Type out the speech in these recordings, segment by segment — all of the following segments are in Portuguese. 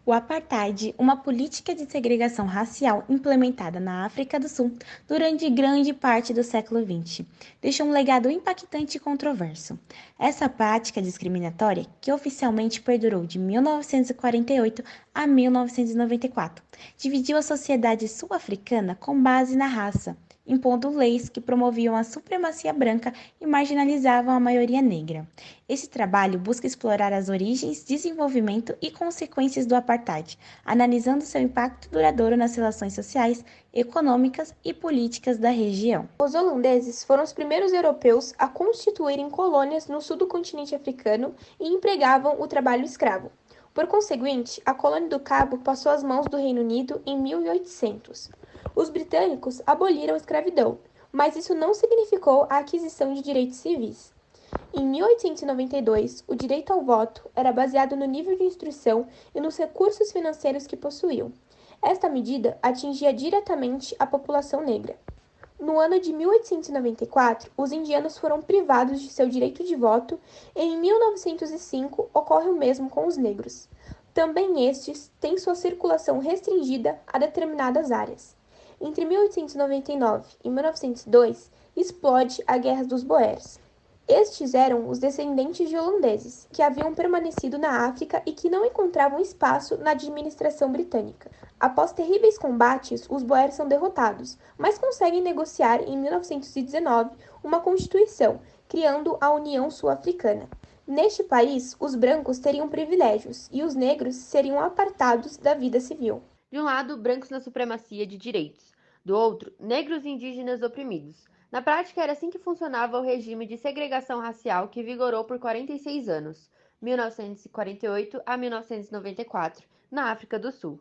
O apartheid, uma política de segregação racial implementada na África do Sul durante grande parte do século XX, deixou um legado impactante e controverso. Essa prática discriminatória, que oficialmente perdurou de 1948 a 1994, dividiu a sociedade sul-africana com base na raça, impondo leis que promoviam a supremacia branca e marginalizavam a maioria negra. Esse trabalho busca explorar as origens, desenvolvimento e consequências do apartheid, analisando seu impacto duradouro nas relações sociais, econômicas e políticas da região. Os holandeses foram os primeiros europeus a constituírem colônias no sul do continente africano e empregavam o trabalho escravo. Por conseguinte, a colônia do Cabo passou às mãos do Reino Unido em 1800. Os britânicos aboliram a escravidão, mas isso não significou a aquisição de direitos civis. Em 1892, o direito ao voto era baseado no nível de instrução e nos recursos financeiros que possuíam. Esta medida atingia diretamente a população negra. No ano de 1894, os indianos foram privados de seu direito de voto e em 1905 ocorre o mesmo com os negros. Também estes têm sua circulação restringida a determinadas áreas. Entre 1899 e 1902, explode a Guerra dos Boers. Estes eram os descendentes de holandeses, que haviam permanecido na África e que não encontravam espaço na administração britânica. Após terríveis combates, os Boers são derrotados, mas conseguem negociar em 1919 uma constituição, criando a União Sul-Africana. Neste país, os brancos teriam privilégios e os negros seriam apartados da vida civil. De um lado, brancos na supremacia de direitos, do outro, negros e indígenas oprimidos. Na prática, era assim que funcionava o regime de segregação racial que vigorou por 46 anos, 1948 a 1994, na África do Sul.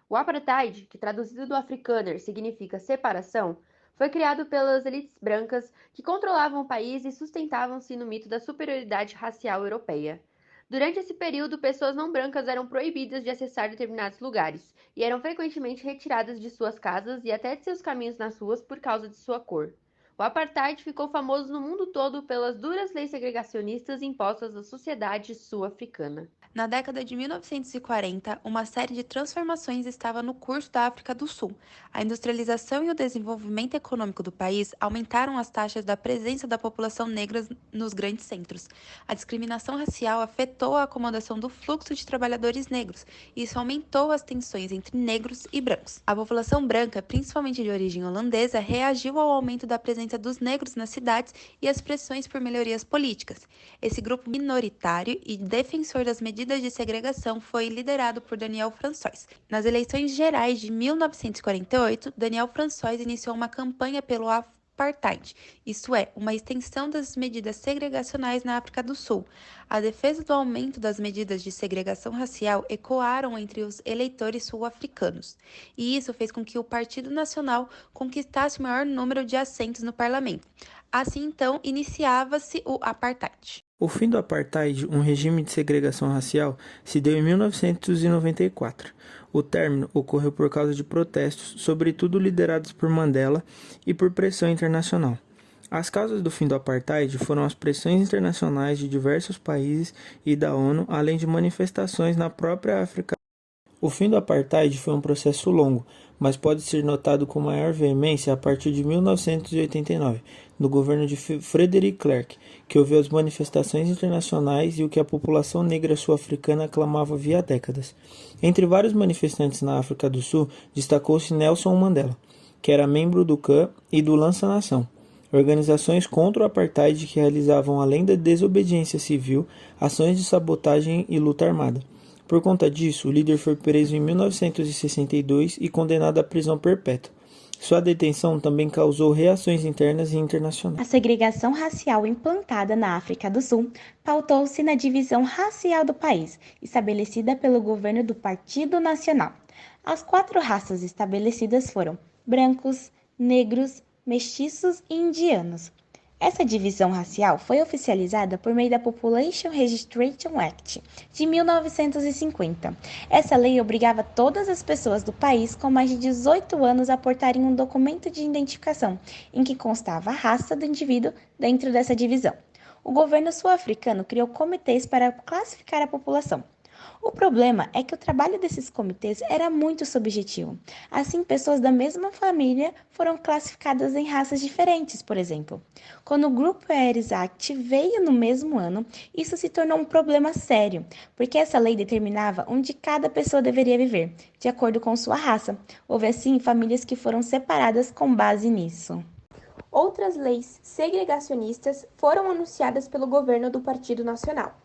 O apartheid, que traduzido do afrikaner significa separação, foi criado pelas elites brancas que controlavam o país e sustentavam-se no mito da superioridade racial europeia. Durante esse período, pessoas não brancas eram proibidas de acessar determinados lugares e eram frequentemente retiradas de suas casas e até de seus caminhos nas ruas por causa de sua cor. O apartheid ficou famoso no mundo todo pelas duras leis segregacionistas impostas à sociedade sul-africana. Na década de 1940, uma série de transformações estava no curso da África do Sul. A industrialização e o desenvolvimento econômico do país aumentaram as taxas da presença da população negra nos grandes centros. A discriminação racial afetou a acomodação do fluxo de trabalhadores negros, e isso aumentou as tensões entre negros e brancos. A população branca, principalmente de origem holandesa, reagiu ao aumento da presença dos negros nas cidades e às pressões por melhorias políticas. Esse grupo minoritário e defensor das medidas de segregação foi liderado por Daniel François. Nas eleições gerais de 1948, Daniel François iniciou uma campanha pelo apartheid, isto é, uma extensão das medidas segregacionais na África do Sul. A defesa do aumento das medidas de segregação racial ecoaram entre os eleitores sul-africanos, e isso fez com que o Partido Nacional conquistasse o maior número de assentos no parlamento. Assim, então, iniciava-se o apartheid. O fim do apartheid, um regime de segregação racial, se deu em 1994. O término ocorreu por causa de protestos, sobretudo liderados por Mandela e por pressão internacional. As causas do fim do apartheid foram as pressões internacionais de diversos países e da ONU, além de manifestações na própria África. O fim do apartheid foi um processo longo, mas pode ser notado com maior veemência a partir de 1989, no governo de Frederick Clark, que ouviu as manifestações internacionais e o que a população negra sul-africana clamava havia décadas. Entre vários manifestantes na África do Sul, destacou-se Nelson Mandela, que era membro do CAN e do Lança-Nação, organizações contra o apartheid que realizavam, além da desobediência civil, ações de sabotagem e luta armada. Por conta disso, o líder foi preso em 1962 e condenado à prisão perpétua. Sua detenção também causou reações internas e internacionais. A segregação racial implantada na África do Sul pautou-se na divisão racial do país, estabelecida pelo governo do Partido Nacional. As 4 raças estabelecidas foram brancos, negros, mestiços e indianos. Essa divisão racial foi oficializada por meio da Population Registration Act de 1950. Essa lei obrigava todas as pessoas do país com mais de 18 anos a portarem um documento de identificação, em que constava a raça do indivíduo dentro dessa divisão. O governo sul-africano criou comitês para classificar a população. O problema é que o trabalho desses comitês era muito subjetivo. Assim, pessoas da mesma família foram classificadas em raças diferentes, por exemplo. Quando o Grupo Eres Act veio no mesmo ano, isso se tornou um problema sério, porque essa lei determinava onde cada pessoa deveria viver, de acordo com sua raça. Houve, assim, famílias que foram separadas com base nisso. Outras leis segregacionistas foram anunciadas pelo governo do Partido Nacional.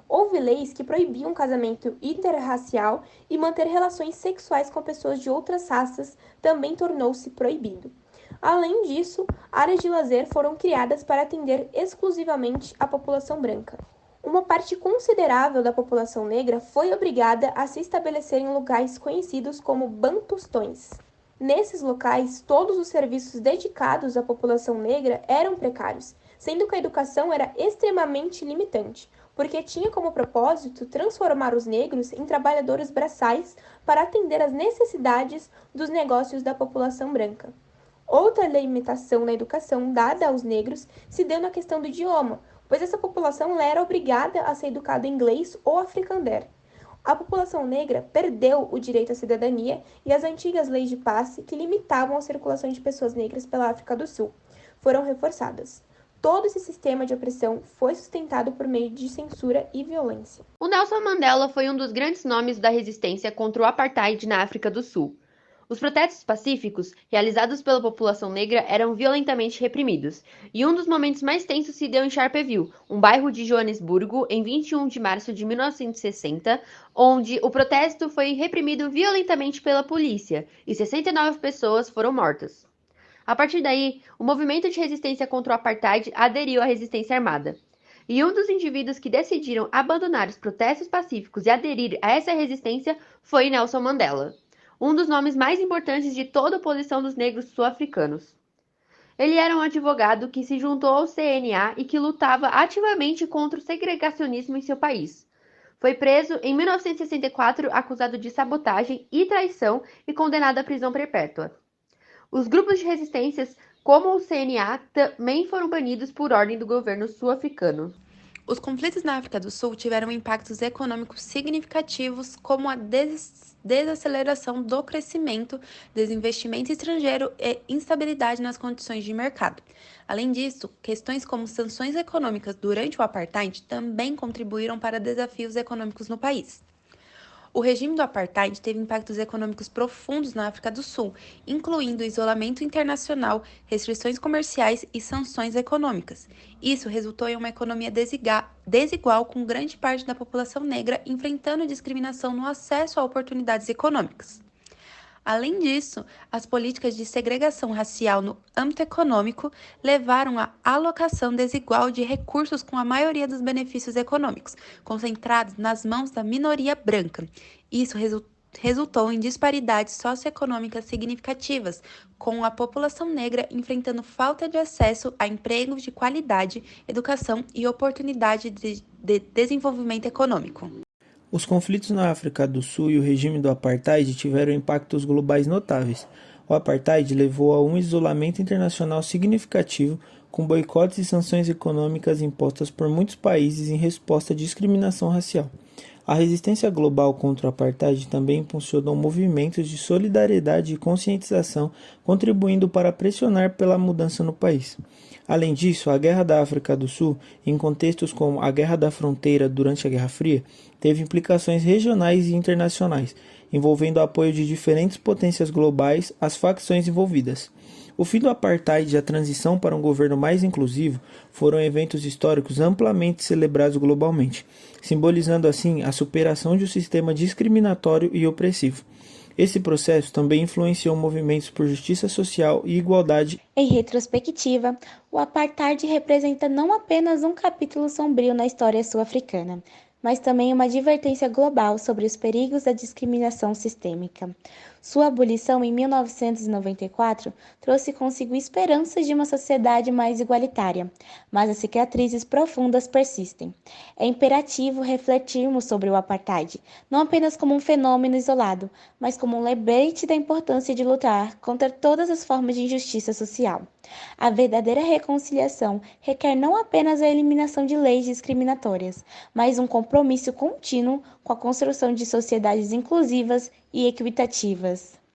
Houve leis que proibiam casamento interracial e manter relações sexuais com pessoas de outras raças também tornou-se proibido. Além disso, áreas de lazer foram criadas para atender exclusivamente a população branca. Uma parte considerável da população negra foi obrigada a se estabelecer em locais conhecidos como bantustões. Nesses locais, todos os serviços dedicados à população negra eram precários, sendo que a educação era extremamente limitante, porque tinha como propósito transformar os negros em trabalhadores braçais para atender às necessidades dos negócios da população branca. Outra limitação na educação dada aos negros se deu na questão do idioma, pois essa população era obrigada a ser educada em inglês ou africander. A população negra perdeu o direito à cidadania e as antigas leis de passe que limitavam a circulação de pessoas negras pela África do Sul foram reforçadas. Todo esse sistema de opressão foi sustentado por meio de censura e violência. O Nelson Mandela foi um dos grandes nomes da resistência contra o apartheid na África do Sul. Os protestos pacíficos, realizados pela população negra, eram violentamente reprimidos, e um dos momentos mais tensos se deu em Sharpeville, um bairro de Joanesburgo, em 21 de março de 1960, onde o protesto foi reprimido violentamente pela polícia, e 69 pessoas foram mortas. A partir daí, o movimento de resistência contra o apartheid aderiu à resistência armada. E um dos indivíduos que decidiram abandonar os protestos pacíficos e aderir a essa resistência foi Nelson Mandela, um dos nomes mais importantes de toda a oposição dos negros sul-africanos. Ele era um advogado que se juntou ao CNA e que lutava ativamente contra o segregacionismo em seu país. Foi preso em 1964, acusado de sabotagem e traição e condenado à prisão perpétua. Os grupos de resistências, como o CNA, também foram banidos por ordem do governo sul-africano. Os conflitos na África do Sul tiveram impactos econômicos significativos, como a desaceleração do crescimento, desinvestimento estrangeiro e instabilidade nas condições de mercado. Além disso, questões como sanções econômicas durante o apartheid também contribuíram para desafios econômicos no país. O regime do apartheid teve impactos econômicos profundos na África do Sul, incluindo isolamento internacional, restrições comerciais e sanções econômicas. Isso resultou em uma economia desigual, com grande parte da população negra enfrentando discriminação no acesso a oportunidades econômicas. Além disso, as políticas de segregação racial no âmbito econômico levaram à alocação desigual de recursos, com a maioria dos benefícios econômicos concentrados nas mãos da minoria branca. Isso resultou em disparidades socioeconômicas significativas, com a população negra enfrentando falta de acesso a empregos de qualidade, educação e oportunidade de desenvolvimento econômico. Os conflitos na África do Sul e o regime do apartheid tiveram impactos globais notáveis. O apartheid levou a um isolamento internacional significativo, com boicotes e sanções econômicas impostas por muitos países em resposta à discriminação racial. A resistência global contra o apartheid também impulsionou movimentos de solidariedade e conscientização, contribuindo para pressionar pela mudança no país. Além disso, a Guerra da África do Sul, em contextos como a Guerra da Fronteira durante a Guerra Fria, teve implicações regionais e internacionais, envolvendo o apoio de diferentes potências globais às facções envolvidas. O fim do apartheid e a transição para um governo mais inclusivo foram eventos históricos amplamente celebrados globalmente, simbolizando assim a superação de um sistema discriminatório e opressivo. Esse processo também influenciou movimentos por justiça social e igualdade. Em retrospectiva, o apartheid representa não apenas um capítulo sombrio na história sul-africana, mas também uma advertência global sobre os perigos da discriminação sistêmica. Sua abolição em 1994 trouxe consigo esperanças de uma sociedade mais igualitária, mas as cicatrizes profundas persistem. É imperativo refletirmos sobre o apartheid, não apenas como um fenômeno isolado, mas como um lembrete da importância de lutar contra todas as formas de injustiça social. A verdadeira reconciliação requer não apenas a eliminação de leis discriminatórias, mas um compromisso contínuo com a construção de sociedades inclusivas e equitativas.